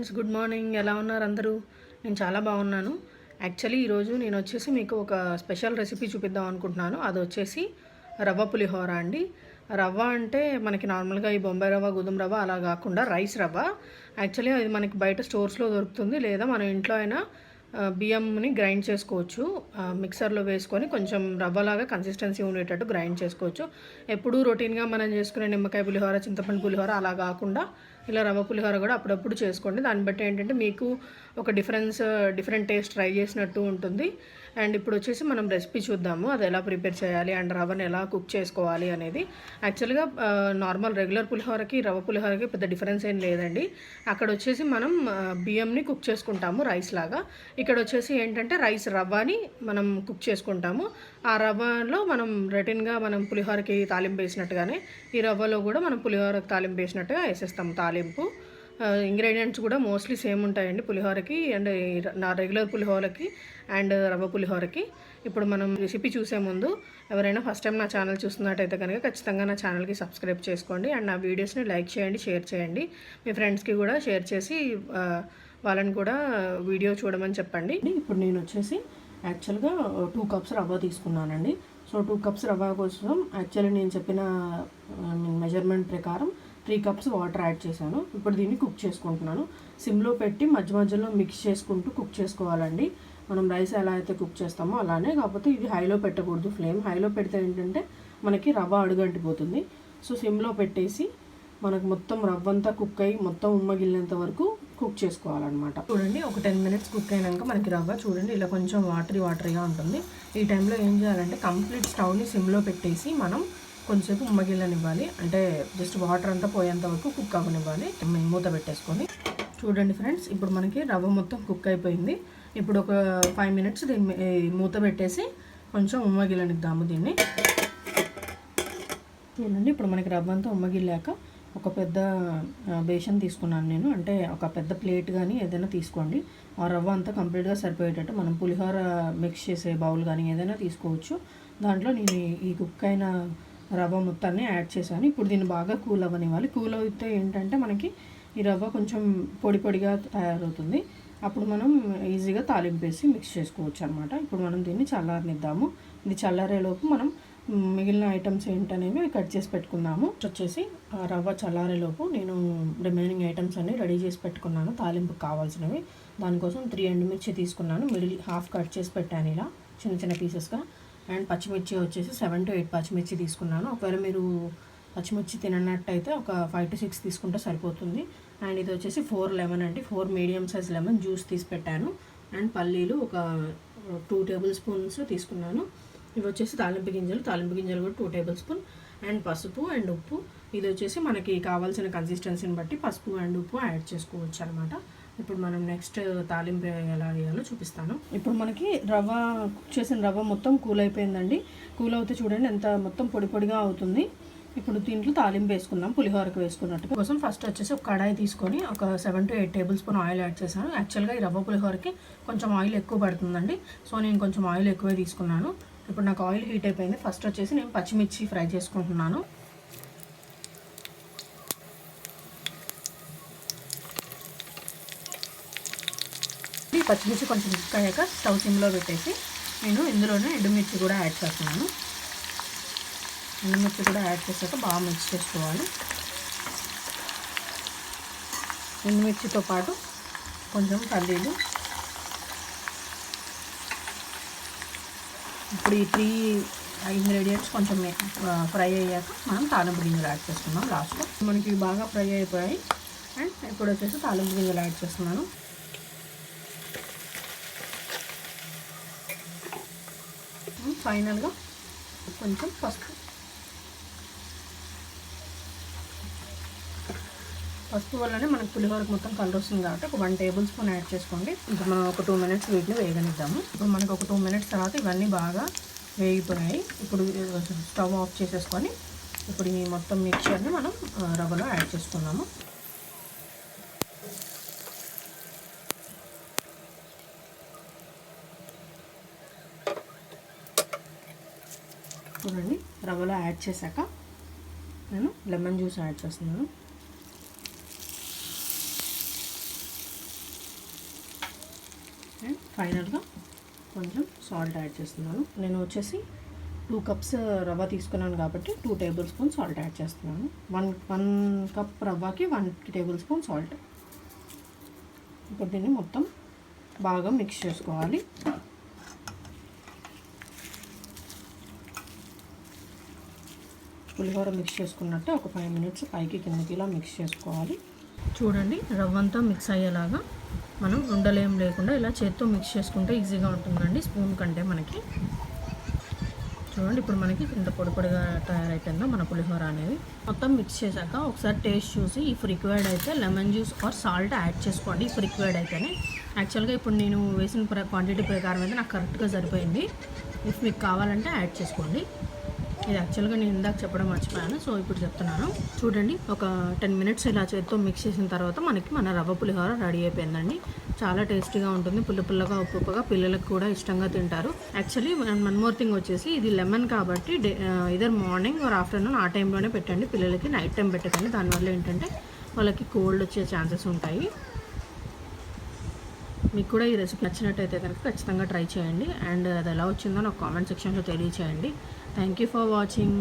Friends, good morning. ఎలా ఉన్నారు అందరూ? నేను చాలా బాగున్నాను. యాక్చువల్లీ ఈరోజు నేను వచ్చేసి మీకు ఒక స్పెషల్ రెసిపీ చూపిద్దాం అనుకుంటున్నాను. అది వచ్చేసి రవ్వ పులిహోర అండి. రవ్వ అంటే మనకి నార్మల్గా ఈ బొంబాయి రవ్వ, గోధుమ రవ్వ అలా కాకుండా రైస్ రవ్వ. యాక్చువల్లీ అది మనకి బయట స్టోర్స్లో దొరుకుతుంది, లేదా మన ఇంట్లో అయినా బియ్యంని గ్రైండ్ చేసుకోవచ్చు. మిక్సర్లో వేసుకొని కొంచెం రవ్వలాగా కన్సిస్టెన్సీ ఉండేటట్టు గ్రైండ్ చేసుకోవచ్చు. ఎప్పుడూ రొటీన్గా మనం చేసుకునే నిమ్మకాయ పులిహోర, చింతపండు పులిహోర అలా కాకుండా ఇలా రవ్వ పులిహోర కూడా అప్పుడప్పుడు చేసుకోండి. దాన్ని బట్టి ఏంటంటే మీకు ఒక డిఫరెంట్ టేస్ట్ ట్రై చేసినట్టు ఉంటుంది. అండ్ ఇప్పుడు వచ్చేసి మనం రెసిపీ చూద్దాము, అది ఎలా ప్రిపేర్ చేయాలి అండ్ రవ్వని ఎలా కుక్ చేసుకోవాలి అనేది. యాక్చువల్గా నార్మల్ రెగ్యులర్ పులిహోరకి రవ్వ పులిహోరకి పెద్ద డిఫరెన్స్ ఏం లేదండి. అక్కడ వచ్చేసి మనం బియ్యంని కుక్ చేసుకుంటాము రైస్ లాగా. ఇక్కడ వచ్చేసి ఏంటంటే రైస్ రవ్వని మనం కుక్ చేసుకుంటాము. ఆ రవ్వలో మనం రొటీన్గా మనం పులిహోరకి తాలింపు వేసినట్టుగానే ఈ రవ్వలో కూడా మనం పులిహోరకి తాలింపు వేసినట్టుగా వేసేస్తాము తాలింపు. ఇంగ్రీడియంట్స్ కూడా మోస్ట్లీ సేమ్ ఉంటాయండి పులిహోరకి అండ్ నా రెగ్యులర్ పులిహోరకి అండ్ రవ్వ పులిహోరకి. ఇప్పుడు మనం రెసిపీ చూసే ముందు ఎవరైనా ఫస్ట్ టైం నా ఛానల్ చూస్తున్నట్టయితే కనుక ఖచ్చితంగా నా ఛానల్కి సబ్స్క్రైబ్ చేసుకోండి అండ్ నా వీడియోస్ని లైక్ చేయండి, షేర్ చేయండి. మీ ఫ్రెండ్స్కి కూడా షేర్ చేసి వాళ్ళని కూడా వీడియో చూడమని చెప్పండి. ఇప్పుడు నేను వచ్చేసి యాక్చువల్గా 2 కప్స్ రవ్వ తీసుకున్నానండి. సో 2 కప్స్ రవ్వ కోసం యాక్చువల్లీ నేను చెప్పిన మెజర్మెంట్ ప్రకారం 3 కప్స్ వాటర్ యాడ్ చేశాను. ఇప్పుడు దీన్ని కుక్ చేసుకుంటున్నాను. సిమ్లో పెట్టి మధ్య మధ్యలో మిక్స్ చేసుకుంటూ కుక్ చేసుకోవాలండి. మనం రైస్ ఎలా అయితే కుక్ చేస్తామో అలానే, కాకపోతే ఇది హైలో పెట్టకూడదు. ఫ్లేమ్ హైలో పెడితే ఏంటంటే మనకి రవ్వ అడుగంటిపోతుంది. సో సిమ్లో పెట్టేసి మనకు మొత్తం రవ్వ అంతా కుక్ అయ్యి మొత్తం ఉమ్మగిల్లేంత వరకు కుక్ చేసుకోవాలన్నమాట. చూడండి, ఒక 10 మినిట్స్ కుక్ అయినాక మనకి రవ్వ చూడండి ఇలా కొంచెం వాటరీగా ఉంటుంది. ఈ టైంలో ఏం చేయాలంటే కంప్లీట్ స్టవ్ని సిమ్లో పెట్టేసి మనం కొంచెంసేపు ఉమ్మగిల్లనివ్వాలి. అంటే జస్ట్ వాటర్ అంతా పోయేంత వరకు కుక్ అవ్వనివ్వాలి. మూత పెట్టేసుకొని చూడండి ఫ్రెండ్స్, ఇప్పుడు మనకి రవ్వ మొత్తం కుక్ అయిపోయింది. ఇప్పుడు ఒక 5 మినిట్స్ దీన్ని మూత పెట్టేసి కొంచెం ఉమ్మగిల్లనిద్దాము దీన్ని. చూడండి, ఇప్పుడు మనకి రవ్వ అంతా ఉమ్మగిల్లాక ఒక పెద్ద బేషన్ తీసుకున్నాను నేను. అంటే ఒక పెద్ద ప్లేట్ కానీ ఏదైనా తీసుకోండి. ఆ రవ్వ అంతా కంప్లీట్గా సరిపోయేటట్టు మనం పులిహోర మిక్స్ చేసే బౌల్ కానీ ఏదైనా తీసుకోవచ్చు. దాంట్లో నేను ఈ కుక్ అయిన రవ్వ మొత్తాన్ని యాడ్ చేశాను. ఇప్పుడు దీన్ని బాగా కూల్ అవ్వనివ్వాలి. కూల్ అయితే ఏంటంటే మనకి ఈ రవ్వ కొంచెం పొడిగా తయారవుతుంది. అప్పుడు మనం ఈజీగా తాలింపు వేసి మిక్స్ చేసుకోవచ్చు అనమాట. ఇప్పుడు మనం దీన్ని చల్లారనిద్దాము. ఇది చల్లారేలోపు మనం మిగిలిన ఐటమ్స్ ఏంటనేవి కట్ చేసి పెట్టుకుందాము. వచ్చేసి రవ్వ చల్లారేలోపు నేను రిమైనింగ్ ఐటమ్స్ అన్ని రెడీ చేసి పెట్టుకున్నాను తాలింపుకి కావాల్సినవి. దానికోసం 3 ఎండుమిర్చి తీసుకున్నాను. మిడిల్ హాఫ్ కట్ చేసి పెట్టాను ఇలా చిన్న పీసెస్గా. అండ్ పచ్చిమిర్చి వచ్చేసి 7 to 8 పచ్చిమిర్చి తీసుకున్నాను. ఒకవేళ మీరు పచ్చిమిర్చి తిననట్టయితే ఒక 5 to 6 తీసుకుంటే సరిపోతుంది. అండ్ ఇది వచ్చేసి 4 లెమన్ అండి. 4 మీడియం సైజ్ లెమన్ జ్యూస్ తీసి పెట్టాను. అండ్ పల్లీలు ఒక 2 టేబుల్ స్పూన్స్ తీసుకున్నాను. ఇవి వచ్చేసి తాలింపు గింజలు కూడా 2 టేబుల్ స్పూన్. అండ్ పసుపు అండ్ ఉప్పు. ఇది వచ్చేసి మనకి కావాల్సిన కన్సిస్టెన్సీని బట్టి పసుపు అండ్ ఉప్పు యాడ్ చేసుకోవచ్చు అనమాట. ఇప్పుడు మనం నెక్స్ట్ తాలింపు ఎలా వేయాలో చూపిస్తాను. ఇప్పుడు మనకి రవ్వ కుక్ చేసిన రవ్వ మొత్తం కూల్ అయిపోయిందండి. కూల్ అవుతే చూడండి ఎంత మొత్తం పొడిగా అవుతుంది. ఇప్పుడు దీంట్లో తాలింపు వేసుకుందాం పులిహోరకు వేసుకున్నట్టు. కోసం ఫస్ట్ వచ్చేసి ఒక కడాయి తీసుకొని ఒక 7 to 8 table spoon oil add చేశాను. యాక్చువల్గా ఈ రవ్వ పులిహోరకి కొంచెం ఆయిల్ ఎక్కువ పడుతుందండి. సో నేను కొంచెం ఆయిల్ ఎక్కువే తీసుకున్నాను. ఇప్పుడు నాకు ఆయిల్ హీట్ అయిపోయింది. ఫస్ట్ వచ్చేసి నేను పచ్చిమిర్చి ఫ్రై చేసుకుంటున్నాను. ఈ పచ్చిమిర్చి కొంచెం కుక్ అయ్యాక స్టవ్ సిమ్లో పెట్టేసి నేను ఇందులోనే ఎండుమిర్చి కూడా యాడ్ చేస్తున్నాను. ఎండుమిర్చి కూడా యాడ్ చేశాక బాగా మిక్స్ చేసుకోవాలి. ఎండుమిర్చితో పాటు కొంచెం పల్లీలు. ఇప్పుడు ఈ 3 ఇంగ్రీడియంట్స్ కొంచెం ఫ్రై అయ్యాక మనం తాలింపు గింజలు యాడ్ చేసుకున్నాం లాస్ట్లో. మనకి బాగా ఫ్రై అయిపోయాయి. అండ్ ఇప్పుడు వచ్చేసి తాలింపు గింజలు యాడ్ చేస్తున్నాను. ఫైనల్గా కొంచెం పసుపు వల్లనే మనకు పులిహోరకు మొత్తం కలర్ వస్తుంది కాబట్టి ఒక 1 టేబుల్ స్పూన్ యాడ్ చేసుకోండి. ఇప్పుడు మనం ఒక 2 మినిట్స్ వీటిని వేగనిద్దాము. ఇప్పుడు మనకు ఒక 2 మినిట్స్ తర్వాత ఇవన్నీ బాగా వేగిపోయాయి. ఇప్పుడు స్టవ్ ఆఫ్ చేసేసుకొని ఇప్పుడు ఈ మొత్తం మిక్చర్ని మనం రవ్వలో యాడ్ చేసుకున్నాము. చూడండి, రవ్వలో యాడ్ చేశాక నేను లెమన్ జ్యూస్ యాడ్ చేస్తున్నాను. ఫైనల్గా కొంచెం సాల్ట్ యాడ్ చేస్తున్నాను. నేను వచ్చేసి 2 కప్స్ రవ్వ తీసుకున్నాను కాబట్టి 2 టేబుల్ స్పూన్ సాల్ట్ యాడ్ చేస్తున్నాను. 1 కప్ రవ్వకి 1 టేబుల్ స్పూన్ సాల్ట్. ఇప్పుడు దీన్ని మొత్తం బాగా మిక్స్ చేసుకోవాలి. పులిహోర మిక్స్ చేసుకున్నట్టే ఒక 5 మినిట్స్ పైకి కిందకి ఇలా మిక్స్ చేసుకోవాలి. చూడండి, రవ్వంతా మిక్స్ అయ్యేలాగా మనం ఉండలేం లేకుండా ఇలా చేత్తో మిక్స్ చేసుకుంటే ఈజీగా ఉంటుందండి స్పూన్ కంటే మనకి. చూడండి, ఇప్పుడు మనకి ఇంత పొడి పొడిగా తయారైపోయిందో మన పులిహోర అనేది. మొత్తం మిక్స్ చేశాక ఒకసారి టేస్ట్ చూసి ఇఫ్ రిక్వైర్డ్ అయితే lemon juice or salt add చేసుకోండి. ఇఫ్ రిక్వైర్డ్ అయితేనే. యాక్చువల్గా ఇప్పుడు నేను వేసిన క్వాంటిటీ ప్రకారం అయితే నాకు కరెక్ట్గా సరిపోయింది. ఇఫ్ మీకు కావాలంటే యాడ్ చేసుకోండి. ఇది యాక్చువల్గా నేను ఇందాక చెప్పడం మర్చిపోయాను, సో ఇప్పుడు చెప్తున్నాను. చూడండి, ఒక 10 మినిట్స్ ఇలా చేత్తో మిక్స్ చేసిన తర్వాత మనకి మన రవ్వ పులిహోర రెడీ అయిపోయిందండి. చాలా టేస్టీగా ఉంటుంది, పుల్లగా ఉప్పుగా, పిల్లలకు కూడా ఇష్టంగా తింటారు. యాక్చువల్లీ వన్ మోర్ థింగ్ వచ్చేసి ఇది లెమన్ కాబట్టి ఇదర్ మార్నింగ్ ఆర్ ఆఫ్టర్నూన్ ఆ టైంలోనే పెట్టండి పిల్లలకి, నైట్ టైం పెట్టకండి. దానివల్ల ఏంటంటే వాళ్ళకి కోల్డ్ వచ్చే ఛాన్సెస్ ఉంటాయి. మీకు కూడా ఈ రెసిపీ నచ్చినట్టయితే కనుక ఖచ్చితంగా ట్రై చేయండి. అండ్ అది ఎలా వచ్చిందో నాకు కామెంట్ సెక్షన్లో తెలియచేయండి. Thank you for watching.